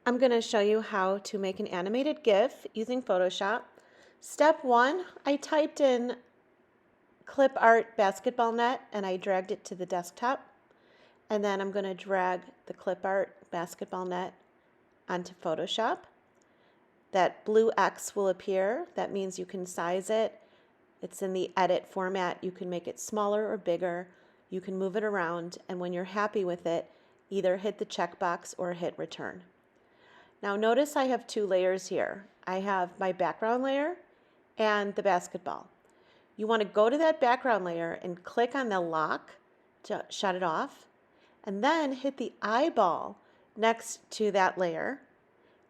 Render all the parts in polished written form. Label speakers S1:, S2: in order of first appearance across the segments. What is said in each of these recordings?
S1: I'm going to show you how to make an animated GIF using Photoshop. Step 1, I typed in clip art basketball net and I dragged it to the desktop. And then I'm going to drag the clip art basketball net onto Photoshop. That blue X will appear. That means you can size it. It's in the edit format. You can make it smaller or bigger. You can move it around. And when you're happy with it, either hit the checkbox or hit return. Now notice I have two layers here. I have my background layer and the basketball. You want to go to that background layer and click on the lock to shut it off, and then hit the eyeball next to that layer.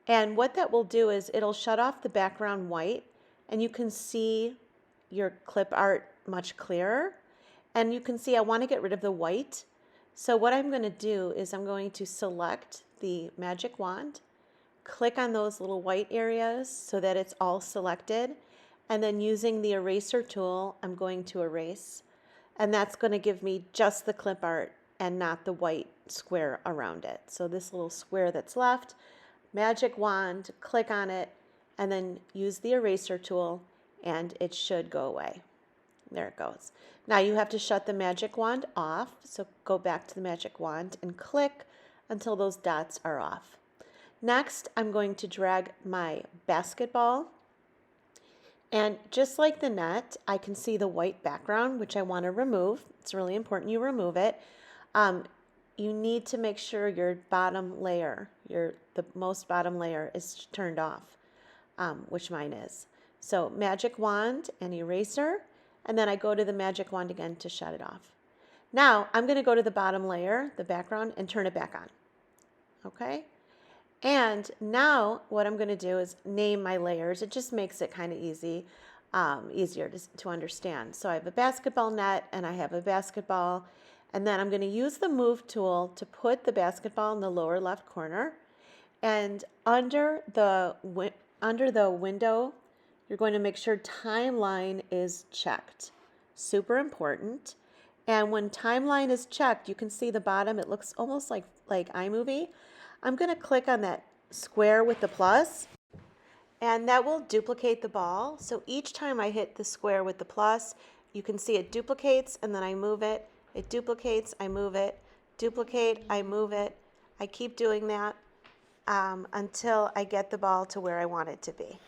S1: And what that will do is it'll shut off the background white, and you can see your clip art much clearer. And you can see I want to get rid of the white. So what I'm going to do is I'm going to select the magic wand, click on those little white areas so that it's all selected, and then using the eraser tool, I'm going to erase, and that's going to give me just the clip art and not the white square around it. So this little square that's left, magic wand, click on it, and then use the eraser tool, and it should go away. There it goes. Now you have to shut the magic wand off, so go back to the magic wand and click until those dots are off. Next, I'm going to drag my basketball, and just like the net, I can see the white background, which I want to remove. It's really important you remove it. You need to make sure your bottom layer, the most bottom layer, is turned off, which mine is. So magic wand and eraser, and then I go to the magic wand again to shut it off. Now I'm going to go to the bottom layer, the background, and turn it back on. Okay? And now what I'm going to do is name my layers. It just makes it kind of easier to understand. So I have a basketball net and I have a basketball, and then I'm going to use the move tool to put the basketball in the lower left corner. And under the window, you're going to make sure timeline is checked. Super important. And when timeline is checked, you can see the bottom. It looks almost like iMovie. I'm going to click on that square with the plus, and that will duplicate the ball. So each time I hit the square with the plus, you can see it duplicates, and then I move it. It duplicates, I move it. Duplicate, I move it. I keep doing that until I get the ball to where I want it to be.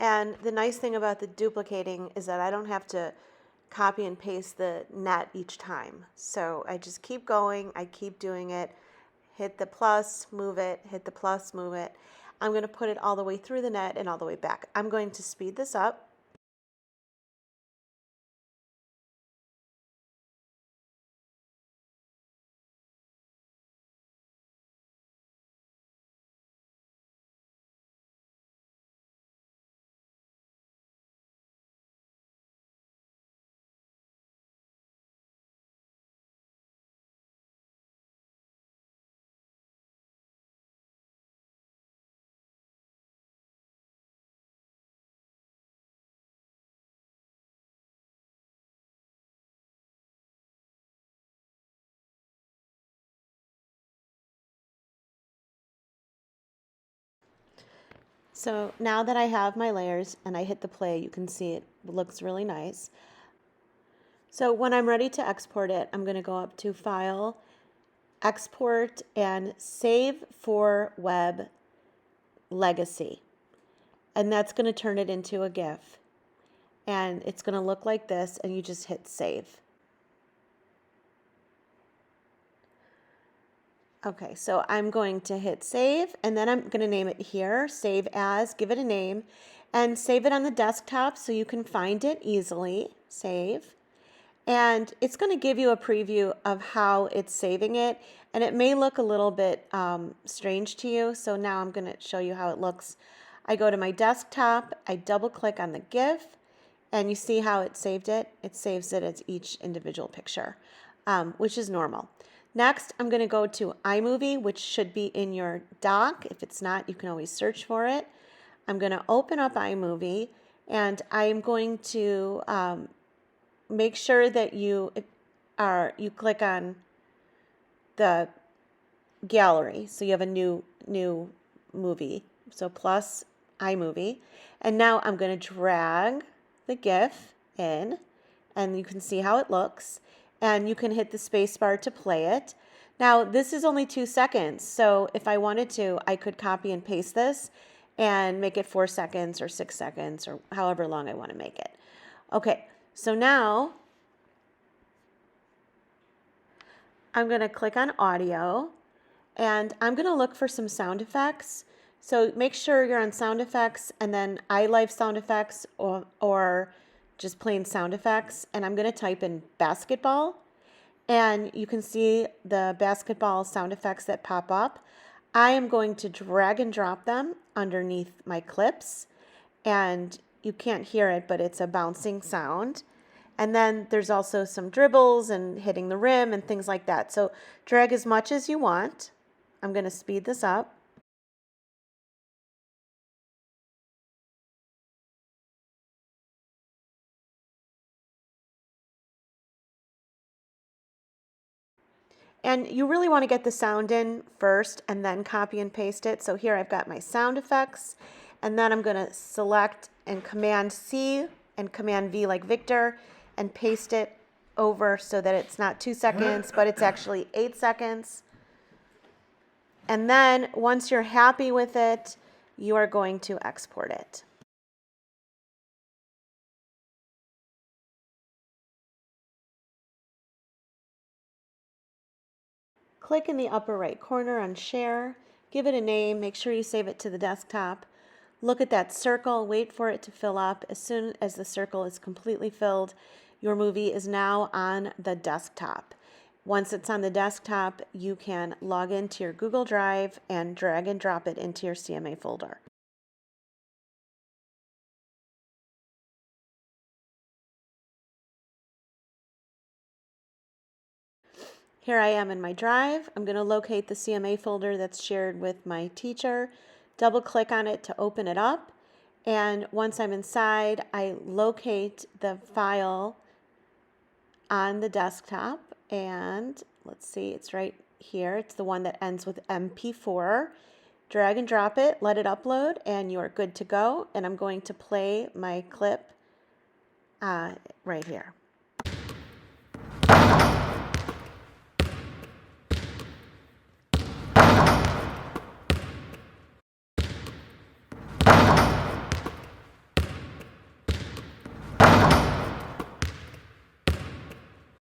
S1: And the nice thing about the duplicating is that I don't have to copy and paste the net each time. So I just keep going, I keep doing it. Hit the plus, move it, hit the plus, move it. I'm going to put it all the way through the net and all the way back. I'm going to speed this up. So now that I have my layers and I hit the play, you can see it looks really nice. So when I'm ready to export it, I'm going to go up to File, Export, and Save for Web Legacy. And that's going to turn it into a GIF. And it's going to look like this, and you just hit Save. Okay, so I'm going to hit save, and then I'm going to name it here, save as, give it a name, and save it on the desktop so you can find it easily. Save. And it's going to give you a preview of how it's saving it, and it may look a little bit strange to you, so now I'm going to show you how it looks. I go to my desktop, I double click on the GIF, and you see how it saved it. It saves it as each individual picture, which is normal. Next, I'm going to go to iMovie, which should be in your dock. If it's not, you can always search for it. I'm going to open up iMovie, and I'm going to make sure that you click on the gallery, so you have a new movie. So plus iMovie. And now I'm going to drag the GIF in, and you can see how it looks. And you can hit the space bar to play it. Now, this is only 2 seconds. So if I wanted to, I could copy and paste this and make it 4 seconds or 6 seconds or however long I want to make it. Okay, so now I'm going to click on audio, and I'm going to look for some sound effects. So make sure you're on sound effects and then iLife sound effects or just plain sound effects. And I'm going to type in basketball, and you can see the basketball sound effects that pop up. I am going to drag and drop them underneath my clips, and you can't hear it, but it's a bouncing sound. And then there's also some dribbles and hitting the rim and things like that. So drag as much as you want. I'm going to speed this up. And you really want to get the sound in first and then copy and paste it. So here I've got my sound effects, and then I'm going to select and Command C and Command V like Victor and paste it over so that it's not 2 seconds, but it's actually 8 seconds. And then once you're happy with it, you are going to export it. Click in the upper right corner on Share, give it a name, make sure you save it to the desktop. Look at that circle, wait for it to fill up. As soon as the circle is completely filled, your movie is now on the desktop. Once it's on the desktop, you can log into your Google Drive and drag and drop it into your CMA folder. Here I am in my drive. I'm going to locate the CMA folder that's shared with my teacher, double click on it to open it up, and once I'm inside, I locate the file on the desktop, and let's see, it's right here. It's the one that ends with MP4. Drag and drop it, let it upload, and you're good to go. And I'm going to play my clip right here.